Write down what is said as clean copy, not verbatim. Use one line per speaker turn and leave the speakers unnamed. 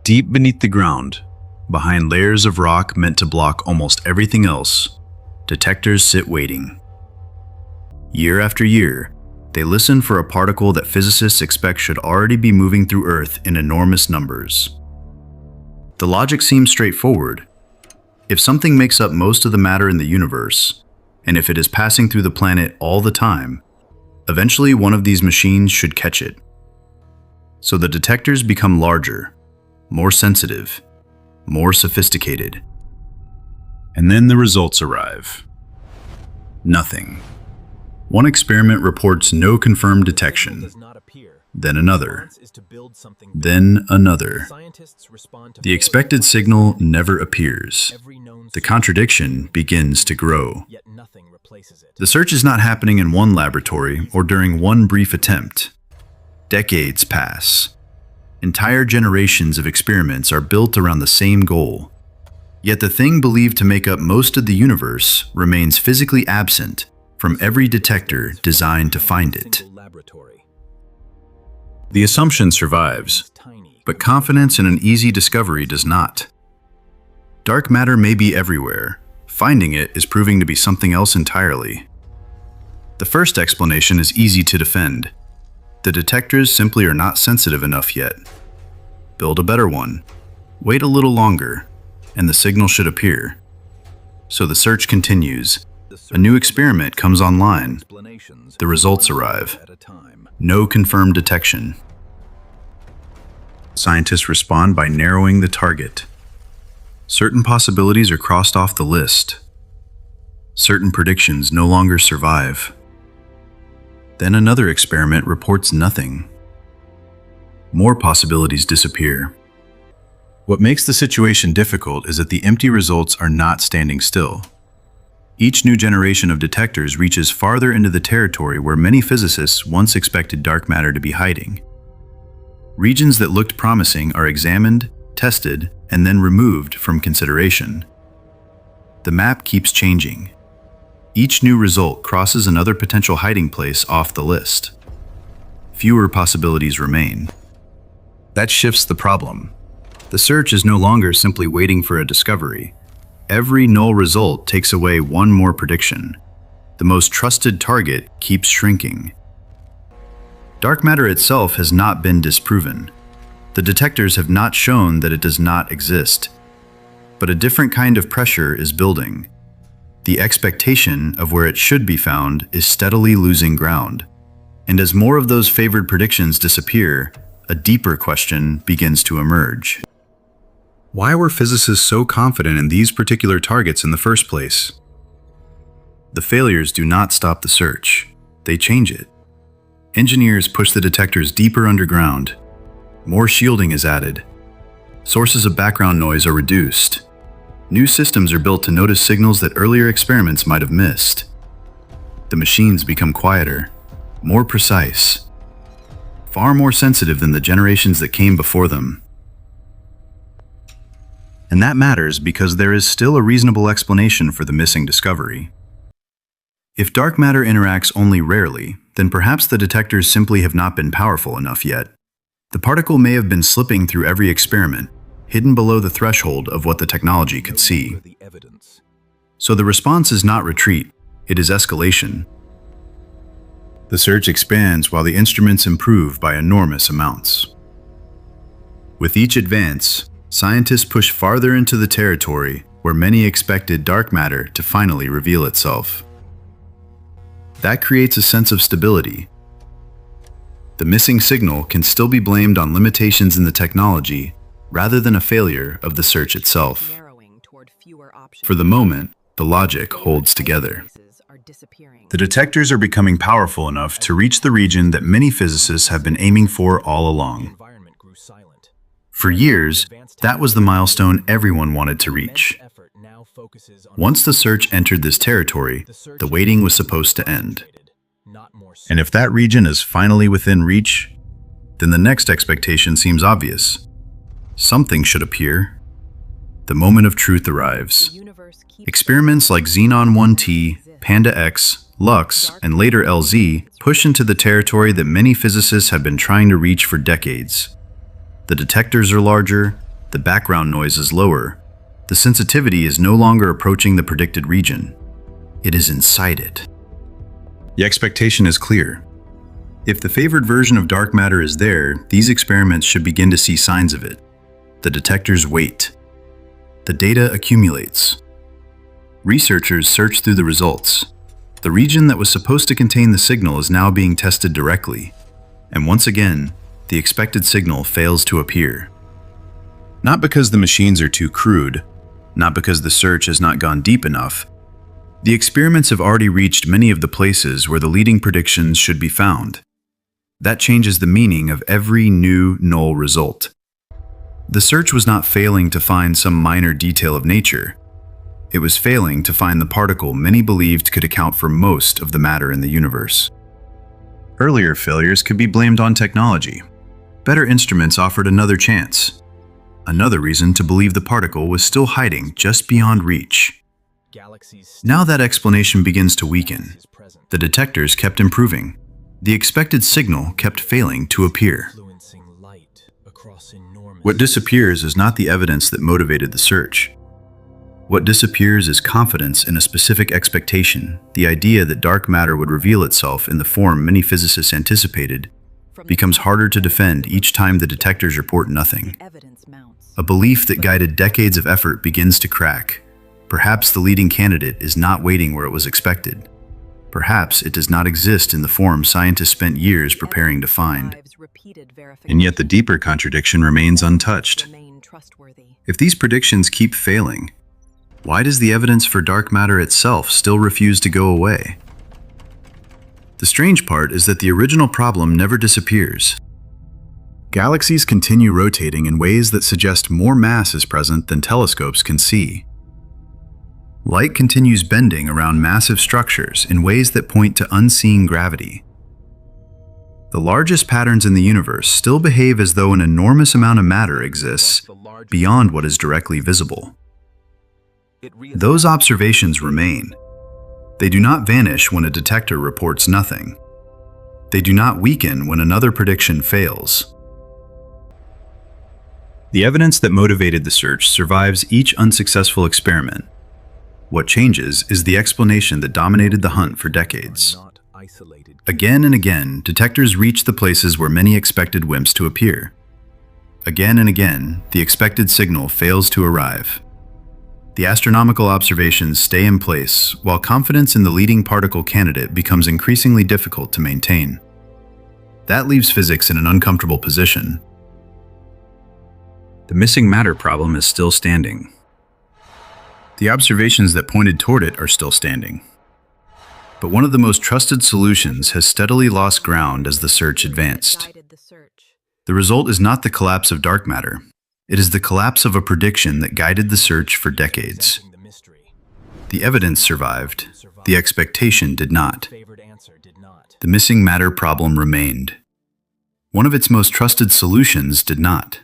Deep beneath the ground, behind layers of rock meant to block almost everything else, detectors sit waiting. Year after year, they listen for a particle that physicists expect should already be moving through Earth in enormous numbers. The logic seems straightforward. If something makes up most of the matter in the universe, and if it is passing through the planet all the time, eventually one of these machines should catch it. So the detectors become larger, more sensitive, more sophisticated. And then the results arrive. Nothing. One experiment reports no confirmed detection. Then another. Then another. The expected signal never appears. The contradiction begins to grow. The search is not happening in one laboratory or during one brief attempt. Decades pass. Entire generations of experiments are built around the same goal. Yet the thing believed to make up most of the universe remains physically absent from every detector designed to find it. The assumption survives, but confidence in an easy discovery does not. Dark matter may be everywhere. Finding it is proving to be something else entirely. The first explanation is easy to defend. The detectors simply are not sensitive enough yet. Build a better one. Wait a little longer, and the signal should appear. So the search continues. A new experiment comes online. The results arrive. No confirmed detection. Scientists respond by narrowing the target. Certain possibilities are crossed off the list. Certain predictions no longer survive. Then another experiment reports nothing. More possibilities disappear. What makes the situation difficult is that the empty results are not standing still. Each new generation of detectors reaches farther into the territory where many physicists once expected dark matter to be hiding. Regions that looked promising are examined, tested, and then removed from consideration. The map keeps changing. Each new result crosses another potential hiding place off the list. Fewer possibilities remain. That shifts the problem. The search is no longer simply waiting for a discovery. Every null result takes away one more prediction. The most trusted target keeps shrinking. Dark matter itself has not been disproven. The detectors have not shown that it does not exist. But a different kind of pressure is building. The expectation of where it should be found is steadily losing ground. And as more of those favored predictions disappear, a deeper question begins to emerge. Why were physicists so confident in these particular targets in the first place? The failures do not stop the search. They change it. Engineers push the detectors deeper underground. More shielding is added. Sources of background noise are reduced. New systems are built to notice signals that earlier experiments might have missed. The machines become quieter, more precise, far more sensitive than the generations that came before them. And that matters because there is still a reasonable explanation for the missing discovery. If dark matter interacts only rarely, then perhaps the detectors simply have not been powerful enough yet. The particle may have been slipping through every experiment, hidden below the threshold of what the technology could see. So the response is not retreat, it is escalation. The search expands while the instruments improve by enormous amounts. With each advance, scientists push farther into the territory where many expected dark matter to finally reveal itself. That creates a sense of stability. The missing signal can still be blamed on limitations in the technology rather than a failure of the search itself. For the moment, the logic holds together. The detectors are becoming powerful enough to reach the region that many physicists have been aiming for all along. For years, that was the milestone everyone wanted to reach. Once the search entered this territory, the waiting was supposed to end. And if that region is finally within reach, then the next expectation seems obvious. Something should appear. The moment of truth arrives. Experiments like Xenon 1T, Panda X, Lux, and later LZ push into the territory that many physicists have been trying to reach for decades. The detectors are larger, The background noise is lower. The sensitivity is no longer approaching the predicted region. It is inside it. The expectation is clear. If the favored version of dark matter is there, these experiments should begin to see signs of it. The detectors wait. The data accumulates. Researchers search through the results. The region that was supposed to contain the signal is now being tested directly. And once again, the expected signal fails to appear. Not because the machines are too crude, not because the search has not gone deep enough. The experiments have already reached many of the places where the leading predictions should be found. That changes the meaning of every new null result. The search was not failing to find some minor detail of nature. It was failing to find the particle many believed could account for most of the matter in the universe. Earlier failures could be blamed on technology. Better instruments offered another chance. Another reason to believe the particle was still hiding just beyond reach. Now that explanation begins to weaken. The detectors kept improving. The expected signal kept failing to appear. What disappears is not the evidence that motivated the search. What disappears is confidence in a specific expectation, the idea that dark matter would reveal itself in the form many physicists anticipated, becomes harder to defend each time the detectors report nothing. A belief that guided decades of effort begins to crack. Perhaps the leading candidate is not waiting where it was expected. Perhaps it does not exist in the form scientists spent years preparing to find. And yet the deeper contradiction remains untouched. If these predictions keep failing, why does the evidence for dark matter itself still refuse to go away? The strange part is that the original problem never disappears. Galaxies continue rotating in ways that suggest more mass is present than telescopes can see. Light continues bending around massive structures in ways that point to unseen gravity. The largest patterns in the universe still behave as though an enormous amount of matter exists beyond what is directly visible. Those observations remain. They do not vanish when a detector reports nothing. They do not weaken when another prediction fails. The evidence that motivated the search survives each unsuccessful experiment. What changes is the explanation that dominated the hunt for decades. Again and again, detectors reach the places where many expected WIMPs to appear. Again and again, the expected signal fails to arrive. The astronomical observations stay in place, while confidence in the leading particle candidate becomes increasingly difficult to maintain. That leaves physics in an uncomfortable position. The missing matter problem is still standing. The observations that pointed toward it are still standing. But one of the most trusted solutions has steadily lost ground as the search advanced. The result is not the collapse of dark matter. It is the collapse of a prediction that guided the search for decades. The evidence survived. The expectation did not. The missing matter problem remained. One of its most trusted solutions did not.